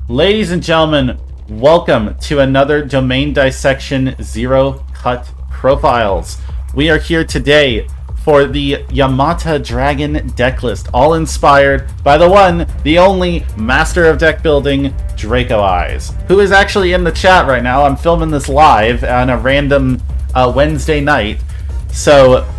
Ladies and gentlemen, welcome to another Domain Dissection Zero Cut Profiles. We are here today for the Yamata Dragon deck list, all inspired by the one, the only master of deck building, Draco Eyes, who is actually in the chat right now. I'm filming this live on a random Wednesday night, so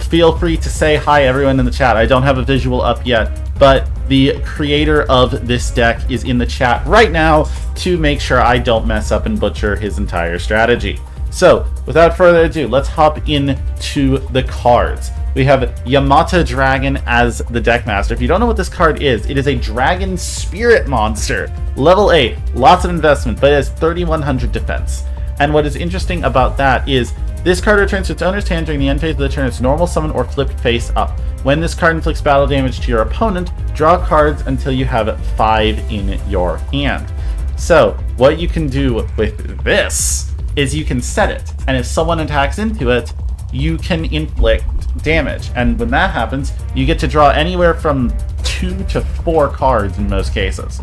feel free to say hi, everyone in the chat. I don't have a visual up yet, but the creator of this deck is in the chat right now to make sure I don't mess up and butcher his entire strategy. So, without further ado, let's hop into the cards. We have Yamata Dragon as the deck master. If you don't know what this card is, it is a dragon spirit monster. Level 8, lots of investment, but it has 3100 defense. And what is interesting about that is this card returns to its owner's hand during the end phase of the turn. It's normal summon or flipped face up. When this card inflicts battle damage to your opponent, draw cards until you have 5 in your hand. So, what you can do with this is you can set it, and if someone attacks into it, you can inflict damage. And when that happens, you get to draw anywhere from 2 to 4 cards in most cases.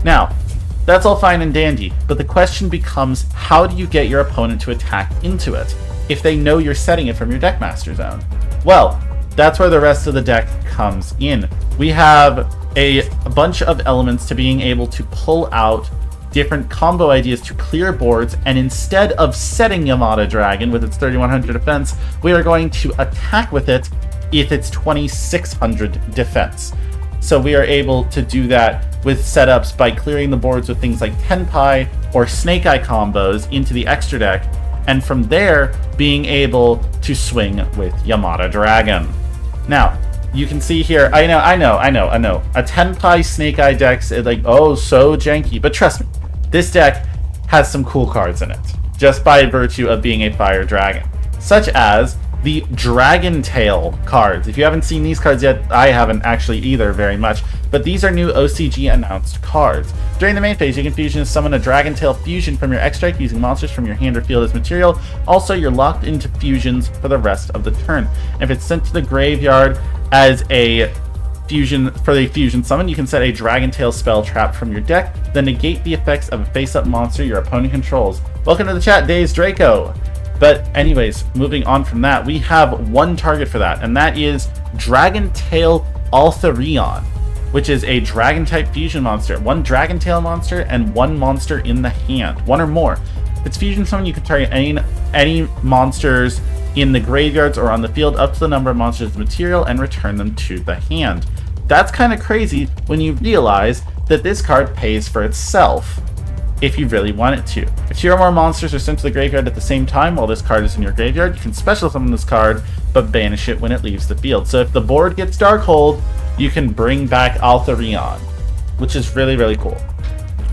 Now, that's all fine and dandy, but the question becomes, how do you get your opponent to attack into it if they know you're setting it from your deckmaster zone? Well, that's where the rest of the deck comes in. We have a bunch of elements to being able to pull out different combo ideas to clear boards, and instead of setting Yamata Dragon with its 3100 defense, we are going to attack with it if it's 2600 defense. So we are able to do that with setups by clearing the boards with things like Tenpai or Snake Eye combos into the extra deck, and from there being able to swing with Yamata Dragon. Now, you can see here, I know, a Tenpai Snake Eye deck's like, oh, so janky, but trust me, this deck has some cool cards in it, just by virtue of being a fire dragon, such as the Dragon Tail cards. If you haven't seen these cards yet, I haven't actually either very much, but these are new OCG announced cards. During the main phase, you can fusion and summon a Dragon Tail fusion from your extra deck using monsters from your hand or field as material. Also, you're locked into fusions for the rest of the turn. If it's sent to the graveyard as a fusion for the fusion summon, you can set a Dragon Tail spell trap from your deck, then negate the effects of a face-up monster your opponent controls. Welcome to the chat, Dazed Draco. But anyways, moving on from that, we have one target for that, and that is Dragon Tail Altharion, which is a dragon type fusion monster. One Dragon Tail monster and one monster in the hand, one or more. If it's fusion summon, you can target any monsters in the graveyards or on the field up to the number of monsters as material and return them to the hand. That's kind of crazy when you realize that this card pays for itself if you really want it to. If 2 or more monsters are sent to the graveyard at the same time while this card is in your graveyard, you can special summon this card but banish it when it leaves the field. So if the board gets Darkhold, you can bring back Altharion, which is really, really cool.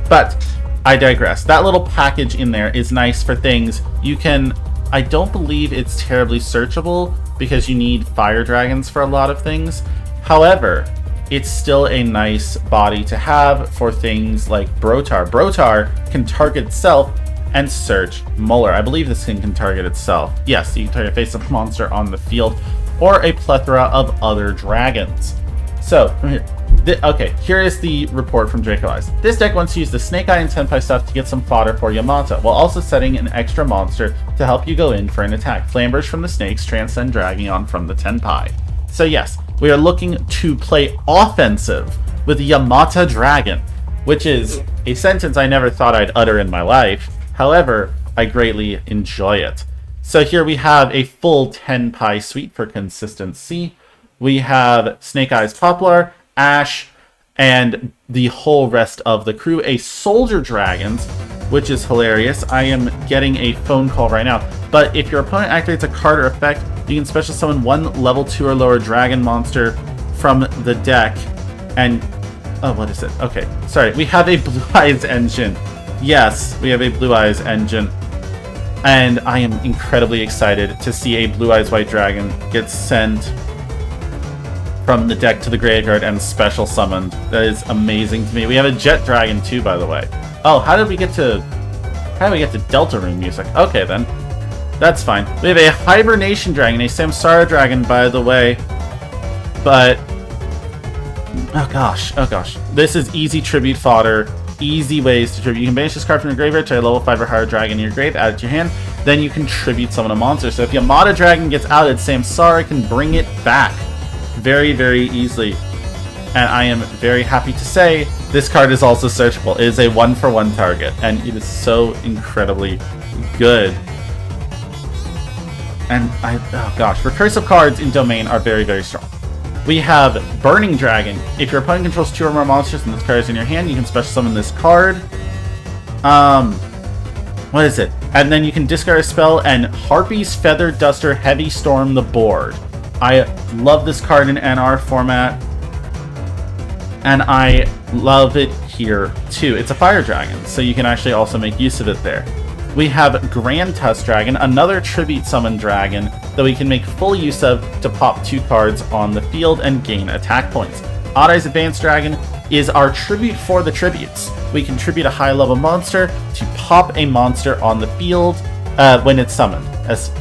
But I digress. That little package in there is nice for things you can... I don't believe it's terribly searchable because you need fire dragons for a lot of things. However, it's still a nice body to have for things like Brotar. Brotar can target itself and search Muller. I believe this can target itself. Yes, you can target a face-up monster on the field or a plethora of other dragons. So, okay, here is the report from Draco Eyes. This deck wants to use the Snake Eye and Tenpai stuff to get some fodder for Yamata, while also setting an extra monster to help you go in for an attack. Flamberge from the Snakes, Transcend Dragonion from the Tenpai. So yes, we are looking to play offensive with Yamata Dragon, which is a sentence I never thought I'd utter in my life. However, I greatly enjoy it. So here we have a full Tenpai suite for consistency. We have Snake Eyes Poplar, Ash, and the whole rest of the crew. A Soldier Dragons, which is hilarious. I am getting a phone call right now. But if your opponent activates a card or effect, you can special summon one level 2 or lower dragon monster from the deck. And, oh, what is it? Okay, sorry. We have a Blue Eyes engine. Yes, we have a Blue Eyes engine. And I am incredibly excited to see a Blue Eyes White Dragon get sent from the deck to the graveyard and special summoned. That is amazing to me. We have a Jet Dragon too, by the way. Oh, how did we get to Deltarune music? Okay, then. That's fine. We have a Hibernation Dragon, a Samsara Dragon, by the way. But, oh gosh. This is easy tribute fodder easy ways to tribute. You can banish this card from your graveyard to a level 5 or higher dragon in your grave, add it to your hand, then you can tribute summon a monster. So if Yamata Dragon gets outed, Samsara can bring it back very, very easily. And I am very happy to say this card is also searchable. It is a 1-for-1 target, and it is so incredibly good. And oh gosh, recursive cards in Domain are very, very strong. We have Burning Dragon. If your opponent controls 2 or more monsters and this card is in your hand, you can special summon this card. What is it? And then you can discard a spell and Harpy's Feather Duster Heavy Storm the board. I love this card in NR format, and I love it here too. It's a fire dragon, so you can actually also make use of it there. We have Grand Tusk Dragon, another tribute summon dragon that we can make full use of to pop 2 cards on the field and gain attack points. Odd Eyes Advanced Dragon is our tribute for the tributes. We can tribute a high level monster to pop a monster on the field when it's summoned,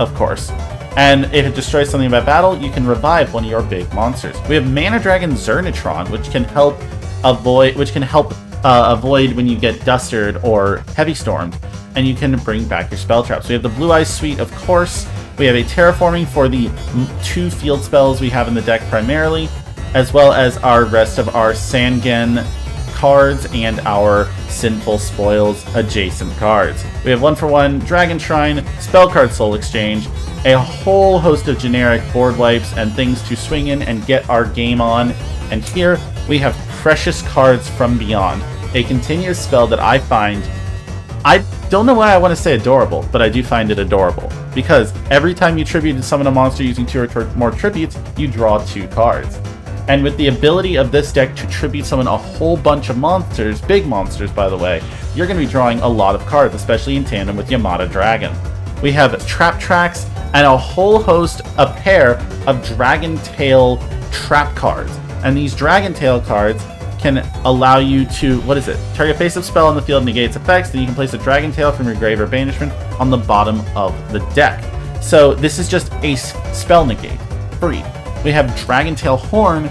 of course. And if it destroys something by battle, you can revive one of your big monsters. We have Mana Dragon Zernitron, which can help avoid when you get dustered or heavy stormed, and you can bring back your spell traps. We have the Blue Eyes Suite, of course. We have a Terraforming for the 2 field spells we have in the deck primarily, as well as our rest of our Sangen cards and our Sinful Spoils adjacent cards. We have 1-for-1 Dragon Shrine, Spell Card Soul Exchange, a whole host of generic board wipes and things to swing in and get our game on. And here we have Precious Cards from Beyond, a continuous spell that I find, I don't know why I want to say adorable, but I do find it adorable, because every time you tribute and summon a monster using 2 or more tributes, you draw 2 cards. And with the ability of this deck to tribute summon a whole bunch of monsters, big monsters by the way, you're going to be drawing a lot of cards, especially in tandem with Yamata Dragon. We have Trap Tracks and a whole host, a pair of Dragon Tail trap cards. And these Dragon Tail cards can allow you to, target face-up spell on the field negates effects, then you can place a Dragon Tail from your grave or banishment on the bottom of the deck. So this is just a spell negate, free. We have Dragon Tail Horn,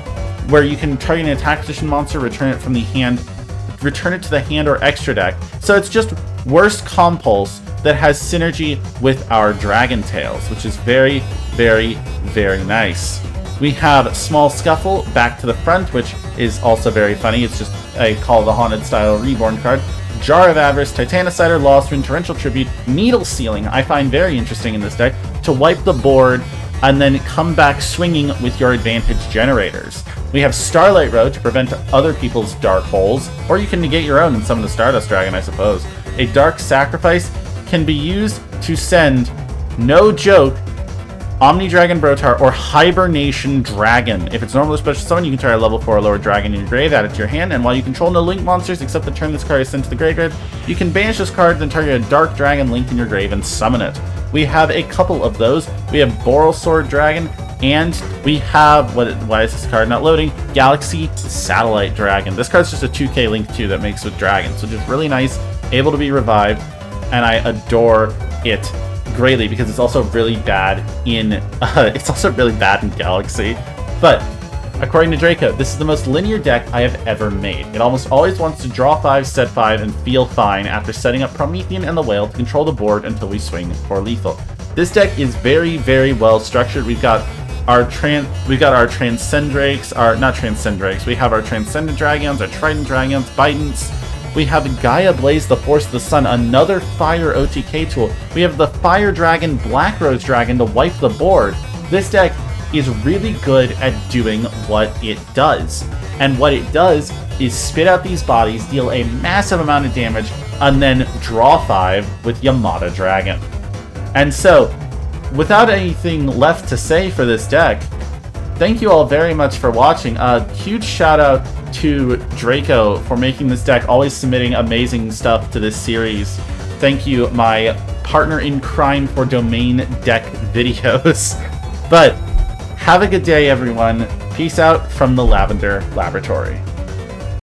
where you can target an attack position monster, return it to the hand or extra deck. So it's just Worst Compulse that has synergy with our Dragon Tails, which is very, very, very nice. We have Small Scuffle back to the front, which is also very funny. It's just a Call of the Haunted style reborn card. Jar of Avarice, Titanicider, Lost Wind, Torrential Tribute, Needle Sealing, I find very interesting in this deck, to wipe the board and then come back swinging with your advantage generators. We have Starlight Road to prevent other people's dark holes, or you can negate your own and summon the Stardust Dragon, I suppose. A Dark Sacrifice can be used to send, no joke, Omni Dragon Brotar or Hibernation Dragon. If it's normally special summon, you can target a level 4 or lower dragon in your grave, add it to your hand, and while you control no link monsters except the turn this card is sent to the graveyard, you can banish this card, then target a Dark Dragon linked in your grave and summon it. We have a couple of those. We have Boral Sword Dragon, and we have, why is this card not loading? Galaxy Satellite Dragon. This card's just a 2k link too that makes with dragons, so just really nice, able to be revived, and I adore it greatly because it's also really bad in Galaxy. But according to Draco, this is the most linear deck I have ever made. It almost always wants to draw 5, set 5, and feel fine after setting up Promethean and the Whale to control the board until we swing for lethal. This deck is very, very well structured. We've got our Transcendrakes, we have our Transcendent Dragons, our Trident Dragons, Bidents. We have Gaia Blaze, the Force of the Sun, another fire OTK tool. We have the Fire Dragon, Black Rose Dragon to wipe the board. This deck is really good at doing what it does. And what it does is spit out these bodies, deal a massive amount of damage, and then draw 5 with Yamata Dragon. And so, without anything left to say for this deck, thank you all very much for watching. A huge shout out to Draco for making this deck, always submitting amazing stuff to this series. Thank you, my partner in crime for Domain deck videos. But have a good day, everyone. Peace out from the Lavender Laboratory.